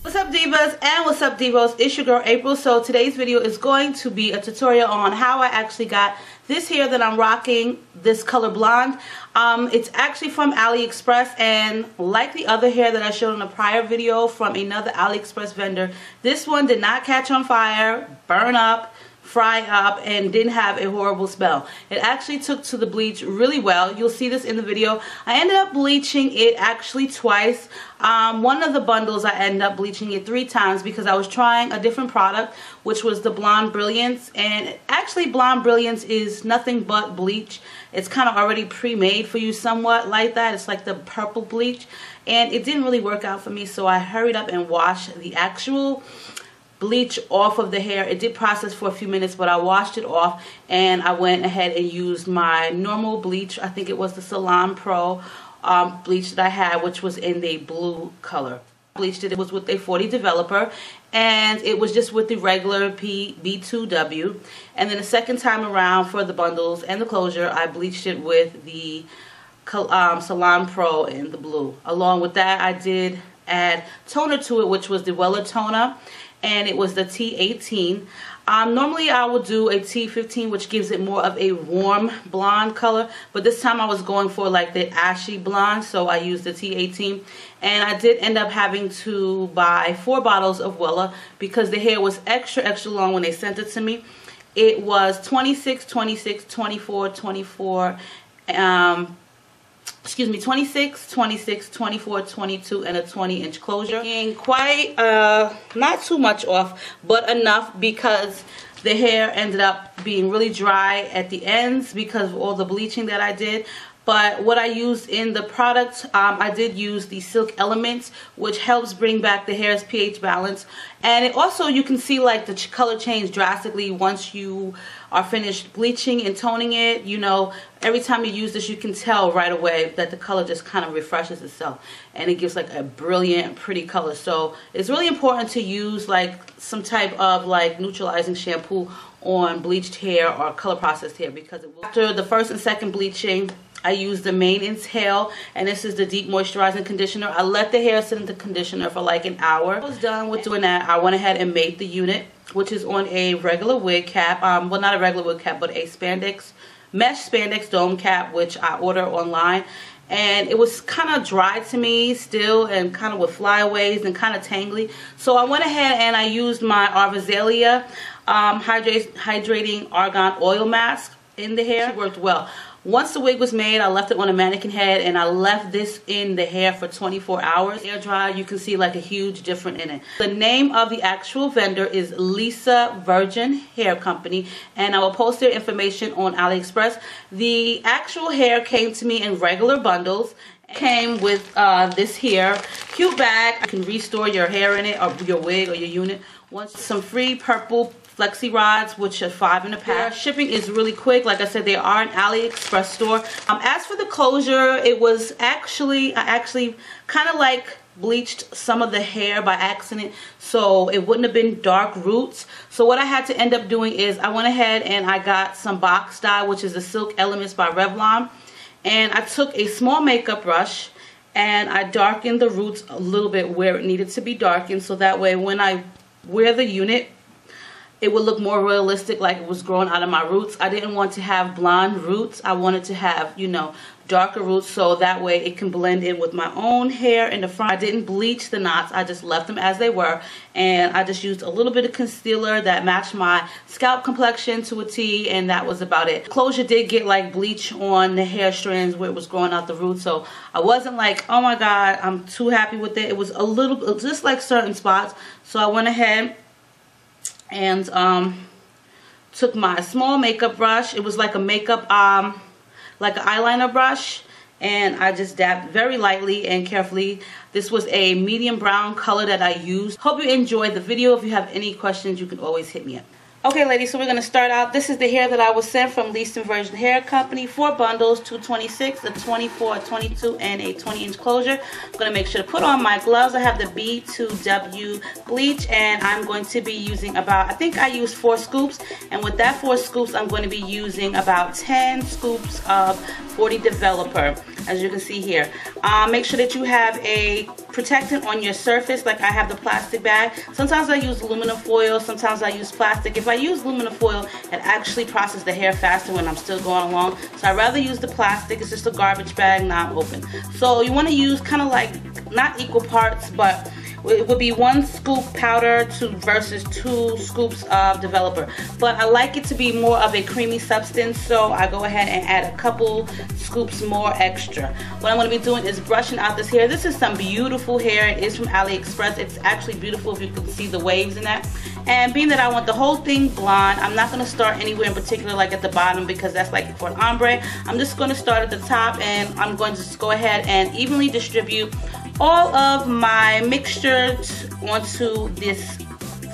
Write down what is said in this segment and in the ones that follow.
What's up, divas, and what's up, divos? It's your girl April. So today's video is going to be a tutorial on how I actually got this hair that I'm rocking, this color blonde. It's actually from Aliexpress, and like the other hair that I showed in a prior video from another Aliexpress vendor, this one did not catch on fire, burn up, fry up, and didn't have a horrible smell. It actually took to the bleach really well. You'll see this in the video. I ended up bleaching it actually twice. One of the bundles I ended up bleaching it 3 times because I was trying a different product, which was the Blonde Brilliance. And actually Blonde Brilliance is nothing but bleach. It's kind of already pre-made for you somewhat like that. It's like the purple bleach, and it didn't really work out for me, so I hurried up and washed the actual bleach off of the hair. It did process for a few minutes, but I washed it off and I went ahead and used my normal bleach. I think it was the Salon Pro bleach that I had, which was in the blue color. Bleached it. It was with a 40 developer, and it was just with the regular B2W. And then the second time around for the bundles and the closure, I bleached it with the Salon Pro in the blue. Along with that, I did add toner to it, which was the Weller toner, and it was the T18. Normally I will do a T15, which gives it more of a warm blonde color, but this time I was going for like the ashy blonde, so I used the T18. And I did end up having to buy 4 bottles of Weller because the hair was extra long when they sent it to me. It was 26, 26, 24, 24, 26, 26, 24, 22, and a 20-inch closure. And quite, not too much off, but enough because the hair ended up being really dry at the ends because of all the bleaching that I did. But what I used in the product, I did use the Silk Elements, which helps bring back the hair's pH balance. And it also, you can see like the color change drastically once you are finished bleaching and toning it. You know, every time you use this, you can tell right away that the color just kind of refreshes itself. And it gives like a brilliant, pretty color. So it's really important to use like some type of like neutralizing shampoo on bleached hair or color processed hair, because it will. After the first and second bleaching, I used the Main Exhale, and this is the deep moisturizing conditioner. I let the hair sit in the conditioner for like an hour. When I was done with doing that, I went ahead and made the unit, which is on a regular wig cap. Well, not a regular wig cap, but a mesh spandex dome cap, which I order online. And it was kind of dry to me still, and kind of with flyaways and kind of tangly. So I went ahead and I used my Arvazelia hydrating argan oil mask in the hair. It worked well. Once the wig was made, I left it on a mannequin head, and I left this in the hair for 24 hours. Air dry, you can see like a huge difference in it. The name of the actual vendor is Lisa Virgin Hair Company, and I will post their information on Aliexpress. The actual hair came to me in regular bundles. It came with this here cute bag. You can restore your hair in it, or your wig, or your unit. Some free purple flexi rods, which are 5 in a pack. Shipping is really quick. Like I said, they are an AliExpress store. As for the closure, it was I actually kind of like bleached some of the hair by accident, so it wouldn't have been dark roots. So what I had to end up doing is I went ahead and I got some box dye, which is the Silk Elements by Revlon, and I took a small makeup brush and I darkened the roots a little bit where it needed to be darkened, so that way when I wear the unit, it would look more realistic, like it was growing out of my roots. I didn't want to have blonde roots. I wanted to have, you know, darker roots, so that way it can blend in with my own hair in the front. I didn't bleach the knots. I just left them as they were, and I just used a little bit of concealer that matched my scalp complexion to a T, and that was about it. Closure did get like bleach on the hair strands where it was growing out the roots, so I wasn't like, oh my god, I'm too happy with it. It was a little, just like certain spots. So I went ahead and took my small makeup brush. It was like a makeup, like an eyeliner brush, and I just dabbed very lightly and carefully. This was a medium brown color that I used. Hope you enjoyed the video. If you have any questions, you can always hit me up. Okay, ladies, so we're going to start out. This is the hair that I was sent from Lisa Virgin Hair Company. 4 bundles, 226, a 24, a 22, and a 20-inch closure. I'm going to make sure to put on my gloves. I have the B2W bleach, and I'm going to be using about, I think I used 4 scoops. And with that 4 scoops, I'm going to be using about 10 scoops of 40 developer. as you can see here. Make sure that you have a protectant on your surface, like I have the plastic bag. Sometimes I use aluminum foil, sometimes I use plastic. If I use aluminum foil, it actually processes the hair faster when I'm still going along. So I'd rather use the plastic. It's just a garbage bag, not open. So you want to use kind of like, not equal parts, but it would be 1 scoop powder versus 2 scoops of developer. But I like it to be more of a creamy substance, so I go ahead and add a couple scoops more extra. What I'm going to be doing is brushing out this hair. This is some beautiful hair. It is from Aliexpress. It's actually beautiful if you can see the waves in that. And being that I want the whole thing blonde, I'm not going to start anywhere in particular, like at the bottom, because that's like for an ombre. I'm just going to start at the top, and I'm going to just go ahead and evenly distribute all of my mixture onto this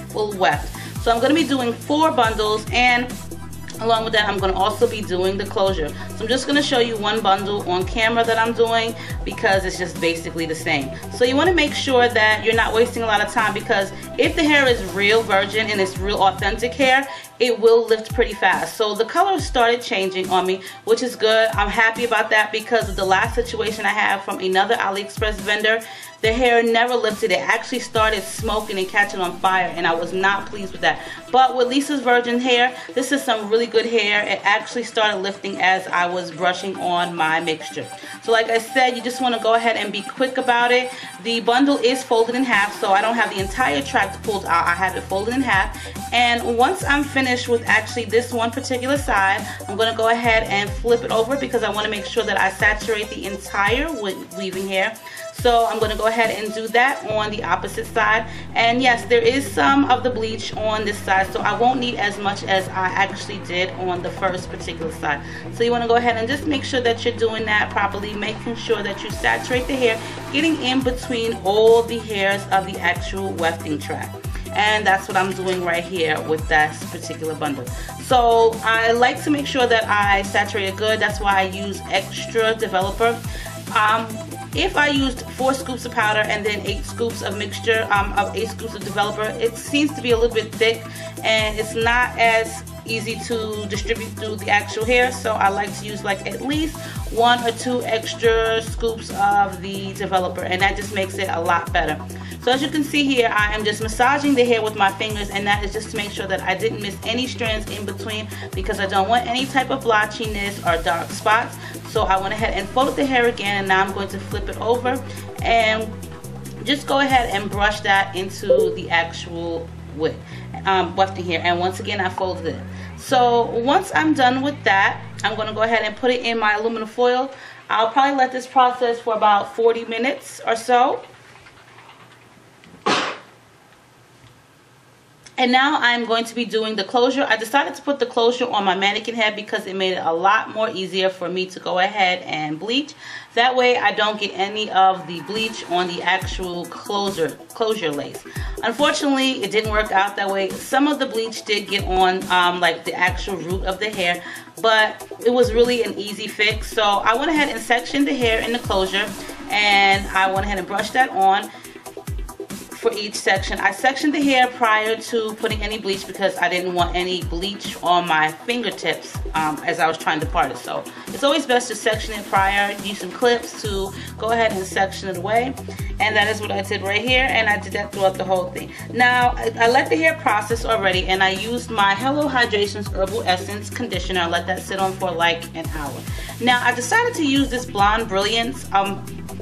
full weft. So I'm going to be doing 4 bundles, and along with that I'm going to also be doing the closure. So I'm just going to show you 1 bundle on camera that I'm doing, because it's just basically the same. So you want to make sure that you're not wasting a lot of time, because if the hair is real virgin and it's real authentic hair, it will lift pretty fast. So the color started changing on me, which is good. I'm happy about that, because of the last situation I had from another Aliexpress vendor. The hair never lifted. It actually started smoking and catching on fire, and I was not pleased with that. But with Lisa's Virgin hair, this is some really good hair. It actually started lifting as I was brushing on my mixture. So like I said, you just want to go ahead and be quick about it. The bundle is folded in half, so I don't have the entire tract pulled out. I have it folded in half. And once I'm finished with actually this one particular side, I'm going to go ahead and flip it over, because I want to make sure that I saturate the entire weaving hair. So I'm going to go ahead and do that on the opposite side. And yes, there is some of the bleach on this side, so I won't need as much as I actually did on the first particular side. So you want to go ahead and just make sure that you're doing that properly, making sure that you saturate the hair, getting in between all the hairs of the actual wefting tract. And that's what I'm doing right here with that particular bundle. So I like to make sure that I saturate it good. That's why I use extra developer. If I used 4 scoops of powder and then 8 scoops of mixture, 8 scoops of developer, it seems to be a little bit thick, and it's not as easy to distribute through the actual hair. So I like to use like at least 1 or 2 extra scoops of the developer, and that just makes it a lot better. So as you can see here, I am just massaging the hair with my fingers, and that is just to make sure that I didn't miss any strands in between, because I don't want any type of blotchiness or dark spots. So I went ahead and folded the hair again, and now I'm going to flip it over and just go ahead and brush that into the actual wefting hair. And once again, I folded it. So once I'm done with that, I'm going to go ahead and put it in my aluminum foil. I'll probably let this process for about 40 minutes or so. And now I'm going to be doing the closure. I decided to put the closure on my mannequin head because it made it a lot more easier for me to go ahead and bleach. That way I don't get any of the bleach on the actual closure lace. Unfortunately, it didn't work out that way. Some of the bleach did get on like the actual root of the hair, but it was really an easy fix. So I went ahead and sectioned the hair in the closure, and I went ahead and brushed that on. For each section, I sectioned the hair prior to putting any bleach because I didn't want any bleach on my fingertips as I was trying to part it. So it's always best to section it prior. Use some clips to go ahead and section it away, and that is what I did right here, and I did that throughout the whole thing. Now I let the hair process already, and I used my Hello Hydrations Herbal Essence conditioner. I let that sit on for like an hour. Now I decided to use this Blonde Brilliance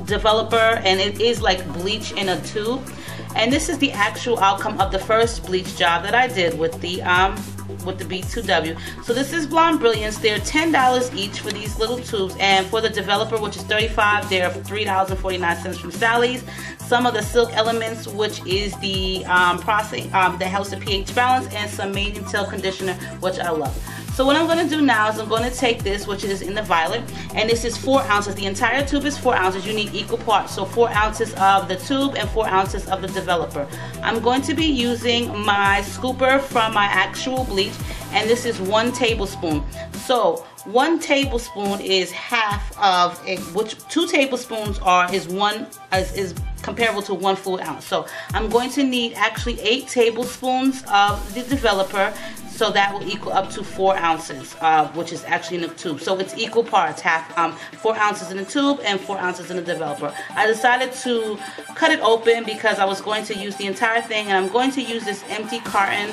developer, and it is like bleach in a tube. And this is the actual outcome of the first bleach job that I did with the B2W. So this is Blonde Brilliance. They're $10 each for these little tubes, and for the developer, which is $35, they're $3.49 from Sally's. Some of the Silk Elements, which is the processing that helps the pH balance, and some Made in Tail conditioner, which I love. So what I'm going to do now is I'm going to take this, which is in the violet, and this is 4 ounces. The entire tube is 4 ounces. You need equal parts, so 4 ounces of the tube and 4 ounces of the developer. I'm going to be using my scooper from my actual bleach, and this is 1 tablespoon. So 1 tablespoon is half of it, which 2 tablespoons is comparable to 1 full ounce. So I'm going to need actually 8 tablespoons of the developer. So that will equal up to 4 ounces, which is actually in the tube. So it's equal parts, 4 ounces in the tube and 4 ounces in the developer. I decided to cut it open because I was going to use the entire thing, and I'm going to use this empty carton.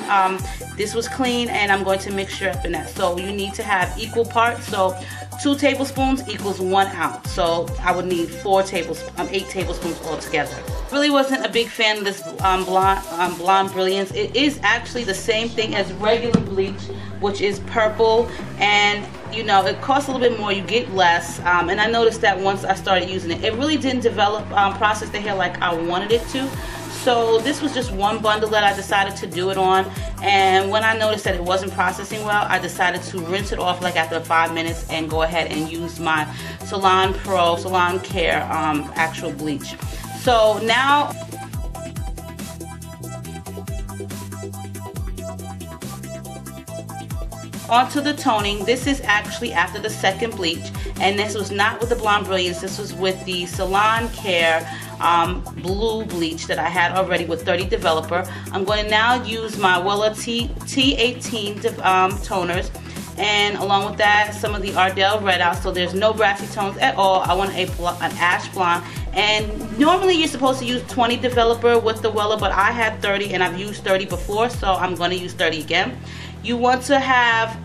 This was clean, and I'm going to mixture up in that. So you need to have equal parts. So 2 tablespoons equals 1 ounce. So I would need 8 tablespoons altogether. Really wasn't a big fan of this Blonde Brilliance. It is actually the same thing as regular bleach, which is purple, and you know, it costs a little bit more, you get less, and I noticed that once I started using it. It really didn't process the hair like I wanted it to. So this was just one bundle that I decided to do it on, and when I noticed that it wasn't processing well, I decided to rinse it off like after 5 minutes and go ahead and use my Salon Care actual bleach. So now onto the toning. This is actually after the second bleach, and this was not with the Blonde Brilliance. This was with the Salon Care blue bleach that I had already with 30 developer. I'm going to now use my Wella T18 toners, and along with that, some of the Ardell Red Out, so there's no brassy tones at all. I want an ash blonde, and normally you're supposed to use 20 developer with the Wella, but I had 30, and I've used 30 before, so I'm going to use 30 again. You want to have,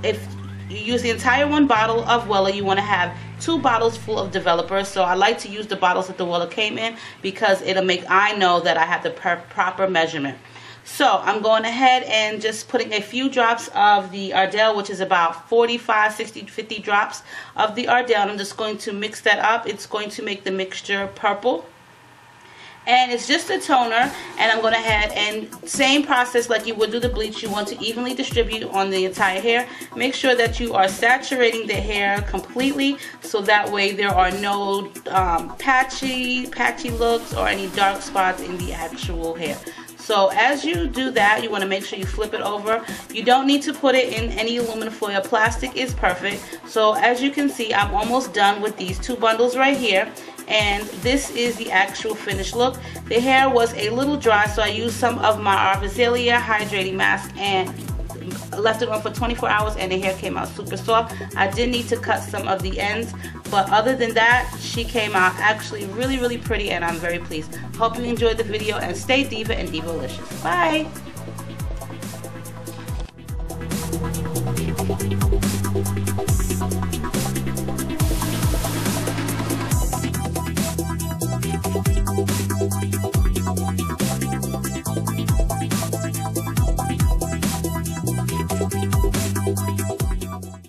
if you use the entire 1 bottle of Wella, you want to have 2 bottles full of developer. So I like to use the bottles that the Wella came in because it'll make I know that I have the proper measurement. So I'm going ahead and just putting a few drops of the Ardell, which is about 45, 60, 50 drops of the Ardell. And I'm just going to mix that up. It's going to make the mixture purple. And it's just a toner, and I'm going to add, and same process like you would do the bleach. You want to evenly distribute on the entire hair. Make sure that you are saturating the hair completely, so that way there are no patchy looks or any dark spots in the actual hair. So as you do that, you want to make sure you flip it over. You don't need to put it in any aluminum foil. Plastic is perfect. So as you can see, I'm almost done with these 2 bundles right here. And this is the actual finished look. The hair was a little dry, so I used some of my Arvizalia hydrating mask and left it on for 24 hours, and the hair came out super soft. I did need to cut some of the ends, but other than that, she came out actually really, really pretty, and I'm very pleased. Hope you enjoyed the video, and stay diva and divalicious. Bye!